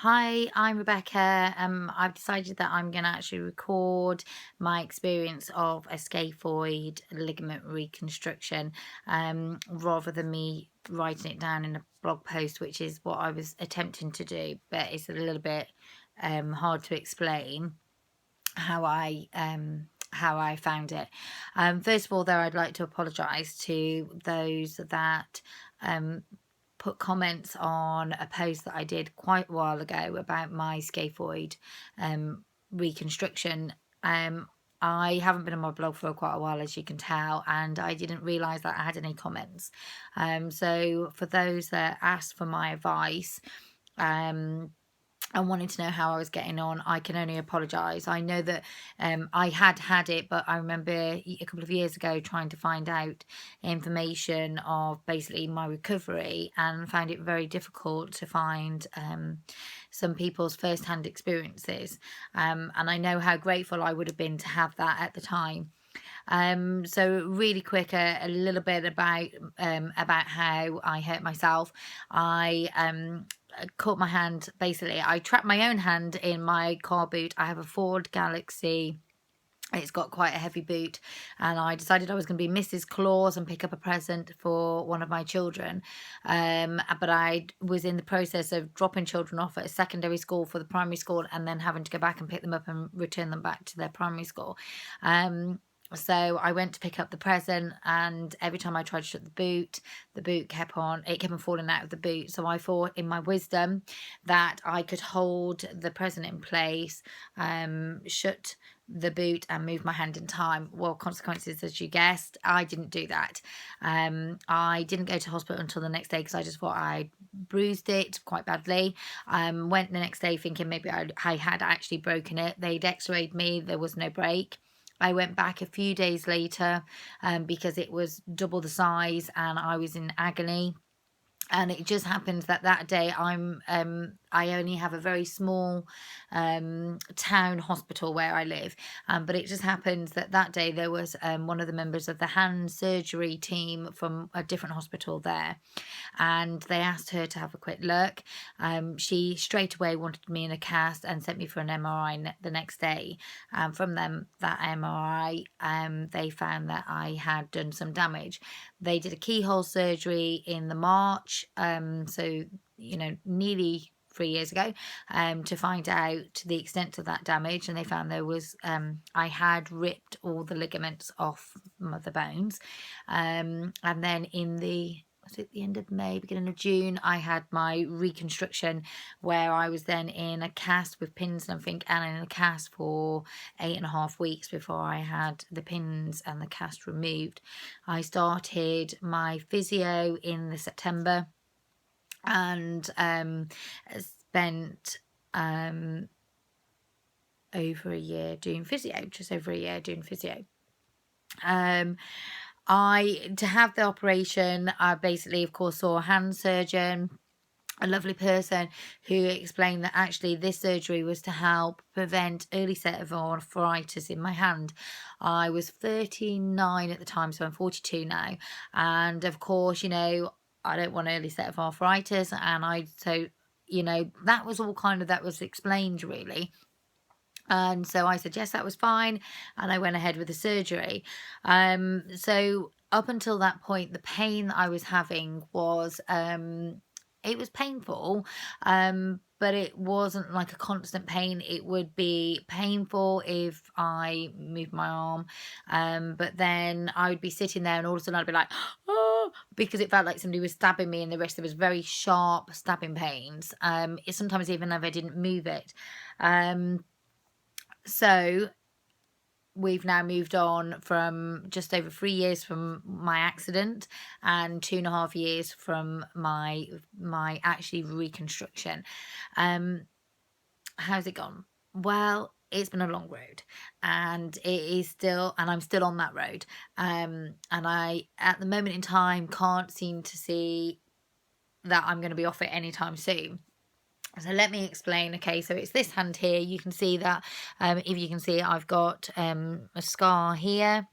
Hi, I'm Rebecca. I've decided that I'm going to actually record my experience of a scaphoid ligament reconstruction, rather than me writing it down in a blog post, which is what I was attempting to do, but it's a little bit hard to explain how I found it. First of all, though, I'd like to apologise to those that um, put comments on a post that I did quite a while ago about my scaphoid reconstruction. I haven't been on my blog for quite a while, as you can tell, and I didn't realise that I had any comments. So for those that asked for my advice, and wanting to know how I was getting on, I can only apologise. I know that I had it, but I remember a couple of years ago trying to find out information of basically my recovery and found it very difficult to find some people's first-hand experiences. And I know how grateful I would have been to have that at the time. So really quick, a little bit about how I hurt myself. I caught my hand, basically. I trapped my own hand in my car boot. I have a Ford Galaxy. It's got quite a heavy boot, and I decided I was going to be Mrs. Claus and pick up a present for one of my children. But I was in the process of dropping children off at a secondary school for the primary school, and then having to go back and pick them up and return them back to their primary school. So I went to pick up the present, and every time I tried to shut the boot kept on falling out of the boot. So I thought in my wisdom that I could hold the present in place, shut the boot and move my hand in time. Well, consequences, as you guessed, I didn't do that. I didn't go to hospital until the next day because I just thought I bruised it quite badly. Went the next day thinking maybe I had actually broken it. They'd x-rayed me, there was no break. I went back a few days later because it was double the size and I was in agony. And it just happens that that day I only have a very small town hospital where I live, but it just happens that that day there was one of the members of the hand surgery team from a different hospital there, and they asked her to have a quick look. She straight away wanted me in a cast and sent me for an MRI the next day. From that MRI, they found that I had done some damage. They did a keyhole surgery in the March, so nearly 3 years ago, to find out the extent of that damage, and they found there was I had ripped all the ligaments off the bones, and then was it the end of May, beginning of June, I had my reconstruction, where I was then in a cast with pins and everything, and in a cast for 8.5 weeks before I had the pins and the cast removed. I started my physio in the September, and spent over a year doing physio, just over a year doing physio. To have the operation, I basically, of course, saw a hand surgeon, a lovely person, who explained that actually this surgery was to help prevent early set of arthritis in my hand. I was 39 at the time, so I'm 42 now. And of course, I don't want early set of arthritis. That was all that was explained, really. And so I said, yes, that was fine. And I went ahead with the surgery. So up until that point, the pain that I was having was, it was painful, but it wasn't like a constant pain. It would be painful if I moved my arm, but then I would be sitting there and all of a sudden I'd be like, oh, because it felt like somebody was stabbing me in the wrist. There was very sharp stabbing pains, sometimes even if I didn't move it. So we've now moved on from just over 3 years from my accident and 2.5 years from my actually reconstruction. How's it gone? Well, it's been a long road, and I'm still on that road. And I, at the moment in time, can't seem to see that I'm going to be off it anytime soon. So let me explain. Okay, so it's this hand here. You can see that, if you can see, I've got a scar here.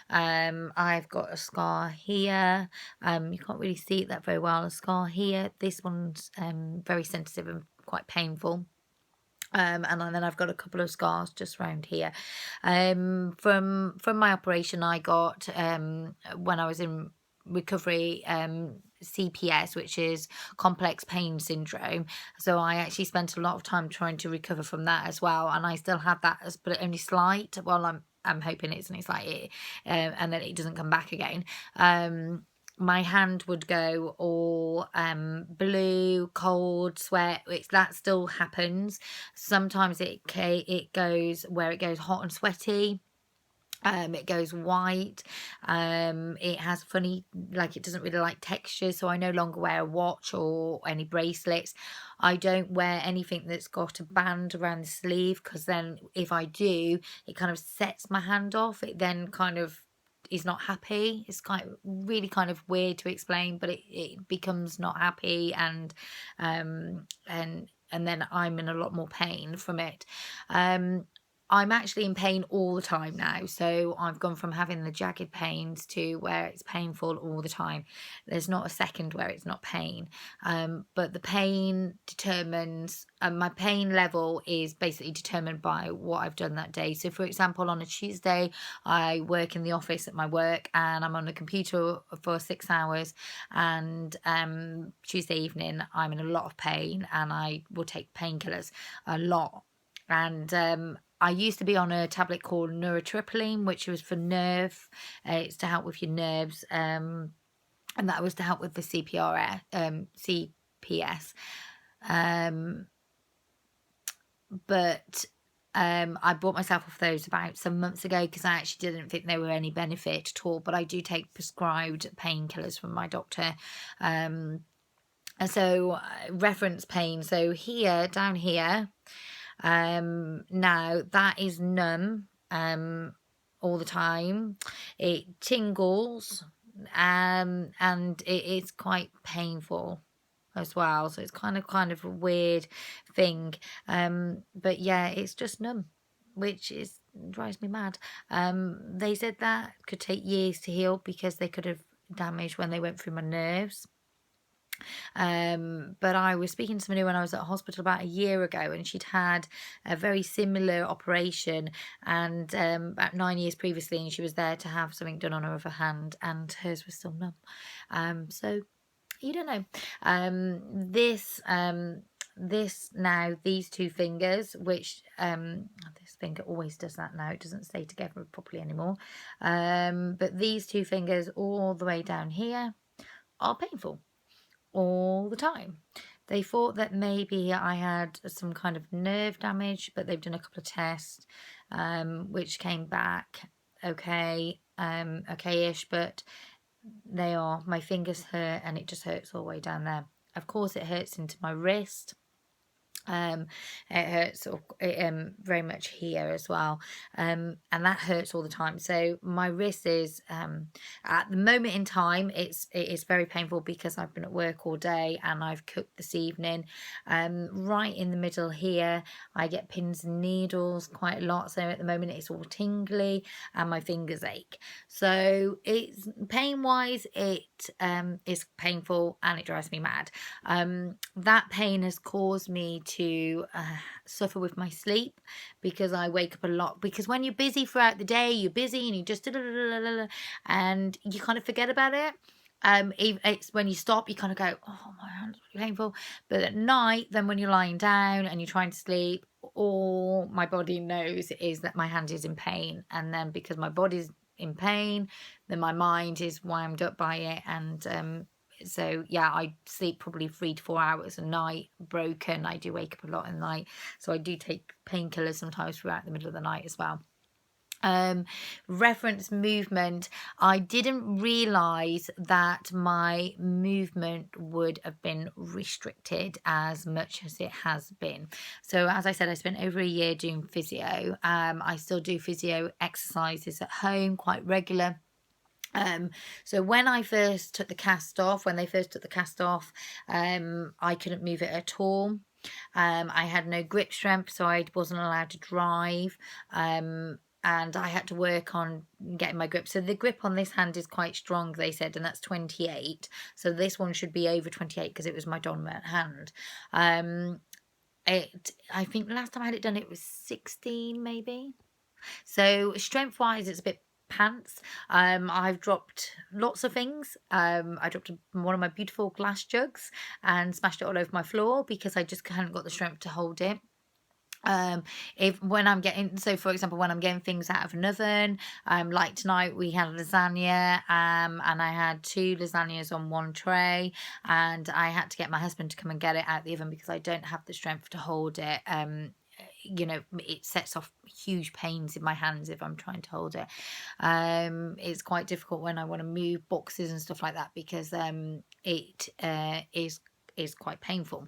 I've got a scar here. You can't really see that very well. A scar here. This one's very sensitive and quite painful. And then I've got a couple of scars just around here. From my operation, I got when I was in recovery, CPS, which is complex pain syndrome. So I actually spent a lot of time trying to recover from that as well, and I still have that, but only slight. Well, I'm hoping it's only slight, and then it doesn't come back again. My hand would go all blue, cold, sweat, which that still happens. Sometimes it goes where it goes hot and sweaty. It goes white. It has funny, like, it doesn't really like texture, so I no longer wear a watch or any bracelets. I don't wear anything that's got a band around the sleeve, because then if I do, it kind of sets my hand off. It then kind of is not happy. It's really kind of weird to explain, but it becomes not happy, and then I'm in a lot more pain from it. I'm actually in pain all the time now. So I've gone from having the jagged pains to where it's painful all the time. There's not a second where it's not pain. But the pain determines, my pain level is basically determined by what I've done that day. So for example, on a Tuesday, I work in the office at my work, and I'm on the computer for 6 hours. And Tuesday evening, I'm in a lot of pain, and I will take painkillers a lot. And I used to be on a tablet called neurotriptyline, which was for nerve. It's to help with your nerves, and that was to help with the CPS. But I bought myself off those about some months ago, because I actually didn't think there were any benefit at all. But I do take prescribed painkillers from my doctor. And so reference pain. So here, down here. Now that is numb all the time. It tingles, and it's quite painful as well. So it's kind of a weird thing. But yeah, it's just numb, which drives me mad. They said that could take years to heal, because they could have damaged when they went through my nerves. But I was speaking to somebody when I was at hospital about a year ago, and she'd had a very similar operation, and about 9 years previously, and she was there to have something done on her other hand, and hers was still numb. So you don't know. This now, these two fingers, which this finger always does that now, it doesn't stay together properly anymore, but these two fingers all the way down here are painful all the time. They thought that maybe I had some kind of nerve damage, but they've done a couple of tests, which came back okay, okay-ish, but my fingers hurt, and it just hurts all the way down there. Of course, it hurts into my wrist. It hurts very much here as well, and that hurts all the time. So my wrist is at the moment in time, it is very painful, because I've been at work all day and I've cooked this evening. Right in the middle here, I get pins and needles quite a lot, so at the moment it's all tingly and my fingers ache. So it's pain wise, it is painful, and it drives me mad. That pain has caused me to suffer with my sleep, because I wake up a lot, because when you're busy throughout the day, you're busy and you just and you kind of forget about it. It's when you stop, you kind of go, oh, my hand's really painful. But at night, then when you're lying down and you're trying to sleep, all my body knows is that my hand is in pain. And then because my body's in pain, then my mind is wound up by it. And so yeah, I sleep probably 3 to 4 hours a night, broken. I do wake up a lot in the night, so I do take painkillers sometimes throughout the middle of the night as well. Reference movement, I didn't realize that my movement would have been restricted as much as it has been. So as I said, I spent over a year doing physio. I still do physio exercises at home, quite regular. So when they first took the cast off, I couldn't move it at all. I had no grip strength, so I wasn't allowed to drive. And I had to work on getting my grip. So the grip on this hand is quite strong, they said, and that's 28. So this one should be over 28, because it was my dominant hand. I think the last time I had it done, it was 16 maybe. So strength wise, it's a bit pants. I've dropped lots of things. I dropped one of my beautiful glass jugs and smashed it all over my floor because I just hadn't got the strength to hold it. If when I'm getting, so for example, when I'm getting things out of an oven, like tonight we had lasagna, and I had 2 lasagnas on one tray, and I had to get my husband to come and get it out the oven because I don't have the strength to hold it. You know, it sets off huge pains in my hands if I'm trying to hold it. It's quite difficult when I want to move boxes and stuff like that because it is quite painful.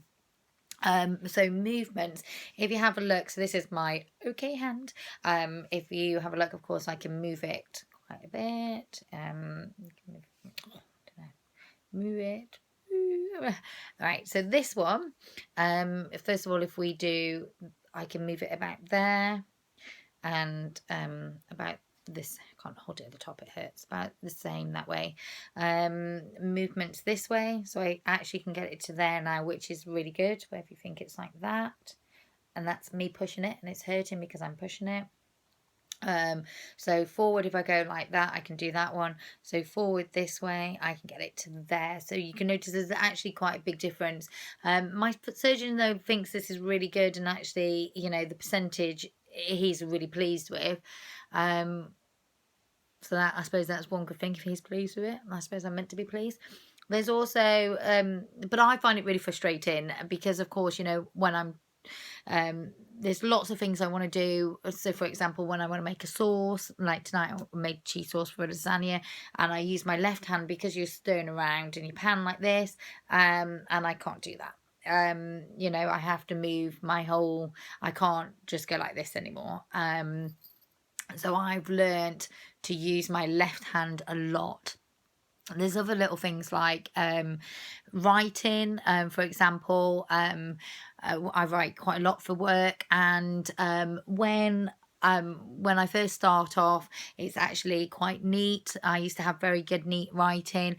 So movements, if you have a look, so this is my okay hand. If you have a look, of course I can move it quite a bit. You can move, oh, I don't know, move it. All right, so this one, first of all, if we do, I can move it about there and about this. I can't hold it at the top, it hurts. About the same that way. Movements this way, so I actually can get it to there now, which is really good. Where if you think it's like that, and that's me pushing it and it's hurting because I'm pushing it. So forward, if I go like that, I can do that one. So forward this way, I can get it to there. So you can notice there's actually quite a big difference. My surgeon though thinks this is really good, and actually, you know, the percentage he's really pleased with. So that, I suppose that's one good thing if he's pleased with it. I suppose I'm meant to be pleased. There's also, but I find it really frustrating because, of course, you know, when I'm there's lots of things I want to do. So for example, when I want to make a sauce, like tonight I made cheese sauce for a lasagna, and I use my left hand because you're stirring around in your pan like this, and I can't do that. You know, I have to move my whole, I can't just go like this anymore. So I've learnt to use my left hand a lot. There's other little things like writing, for example. I write quite a lot for work, and when I first start off, it's actually quite neat. I used to have very good neat writing.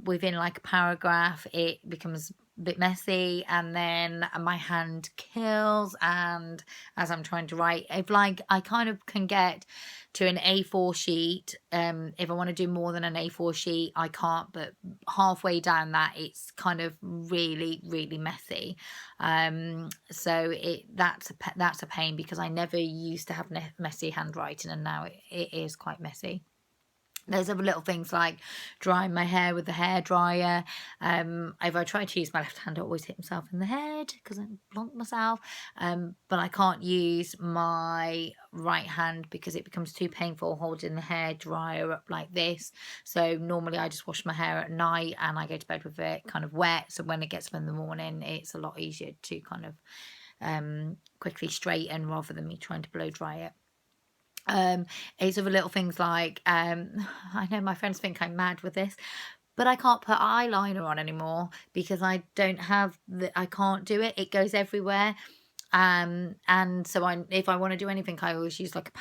Within like a paragraph, it becomes a bit messy, and then my hand kills. And as I'm trying to write, if like I kind of can get to an A4 sheet, if I want to do more than an A4 sheet, I can't, but halfway down that, it's kind of really messy. So that's a pain because I never used to have messy handwriting, and now it is quite messy. There's other little things like drying my hair with the hairdryer. If I try to use my left hand, I always hit myself in the head because I blunt myself. But I can't use my right hand because it becomes too painful holding the hairdryer up like this. So normally I just wash my hair at night and I go to bed with it kind of wet. So when it gets up in the morning, it's a lot easier to kind of quickly straighten rather than me trying to blow dry it. It's other little things like, I know my friends think I'm mad with this, but I can't put eyeliner on anymore because I don't have I can't do it. It goes everywhere. And so if I want to do anything, I always use like a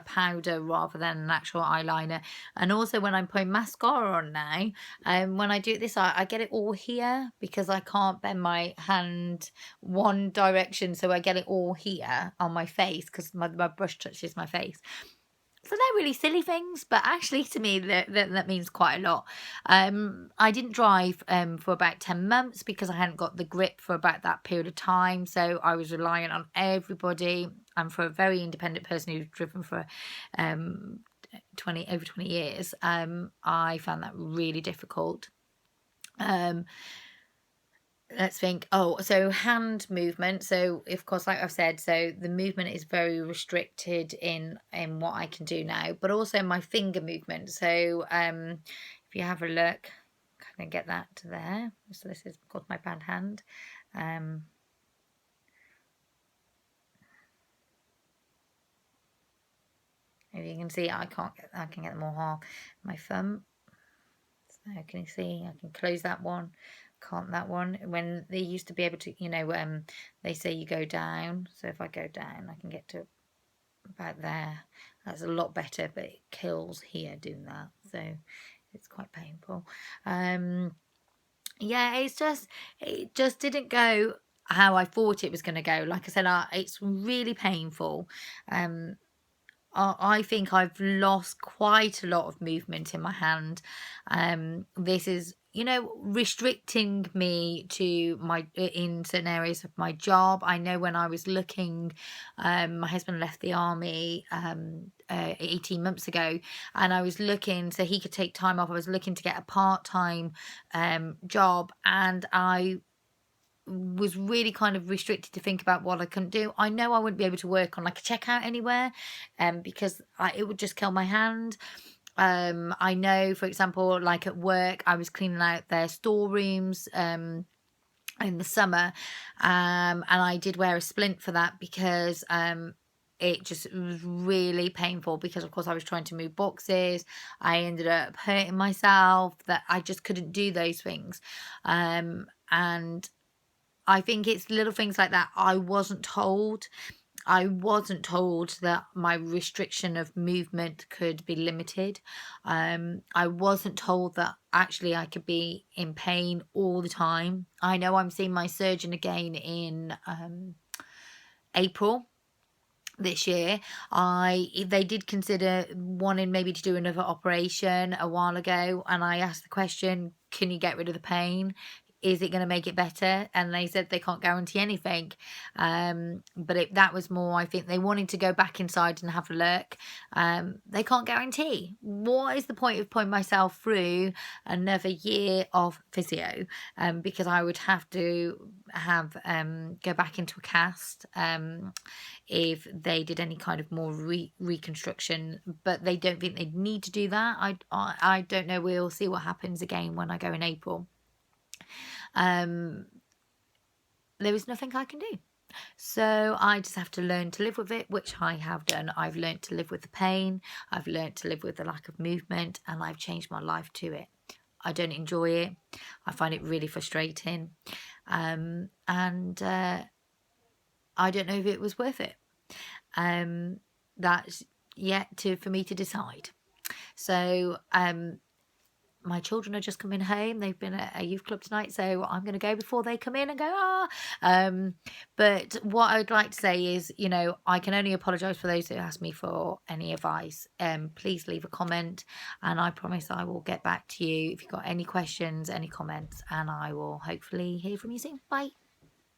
powder rather than an actual eyeliner. And also when I'm putting mascara on now, when I do this, I get it all here because I can't bend my hand one direction, so I get it all here on my face because my brush touches my face. So they're really silly things, but actually to me that means quite a lot. I didn't drive for about 10 months because I hadn't got the grip for about that period of time. So I was reliant on everybody. And for a very independent person who's driven for over 20 years, I found that really difficult. Let's think. Oh, so hand movement. So of course, like I've said, so the movement is very restricted in what I can do now, but also my finger movement. So if you have a look, kind of get that to there. So this is called my bad hand. If you can see, I can get them all half. My thumb. So can you see? I can close that one. Can't that one. When they used to be able to, you know, they say you go down. So if I go down, I can get to about there. That's a lot better, but it kills here doing that. So it's quite painful. Yeah, it just didn't go how I thought it was going to go. Like I said, it's really painful. Um, I think I've lost quite a lot of movement in my hand. This is, restricting me to in certain areas of my job. I know when I was looking, my husband left the army 18 months ago, and I was looking so he could take time off. I was looking to get a part-time job, and I was really kind of restricted to think about what I couldn't do. I know I wouldn't be able to work on like a checkout anywhere, because it would just kill my hand. I know, for example, like at work, I was cleaning out their storerooms in the summer, and I did wear a splint for that because it just was really painful because of course I was trying to move boxes. I ended up hurting myself, that I just couldn't do those things. And I think it's little things like that I wasn't told. I wasn't told that my restriction of movement could be limited. I wasn't told that actually I could be in pain all the time. I know I'm seeing my surgeon again in April this year. They did consider wanting maybe to do another operation a while ago, and I asked the question, can you get rid of the pain? Is it going to make it better? And they said they can't guarantee anything. But that was more, I think they wanted to go back inside and have a look. They can't guarantee. What is the point of putting myself through another year of physio? Because I would have to have go back into a cast if they did any kind of more reconstruction, but they don't think they need to do that. I don't know. We'll see what happens again when I go in April. There is nothing I can do. So I just have to learn to live with it, which I have done. I've learned to live with the pain. I've learned to live with the lack of movement, and I've changed my life to it. I don't enjoy it. I find it really frustrating. And I don't know if it was worth it. That's yet for me to decide. So my children are just coming home. They've been at a youth club tonight, so I'm going to go before they come in and go, but what I'd like to say is, I can only apologise for those who ask me for any advice. Please leave a comment, and I promise I will get back to you if you've got any questions, any comments, and I will hopefully hear from you soon. Bye.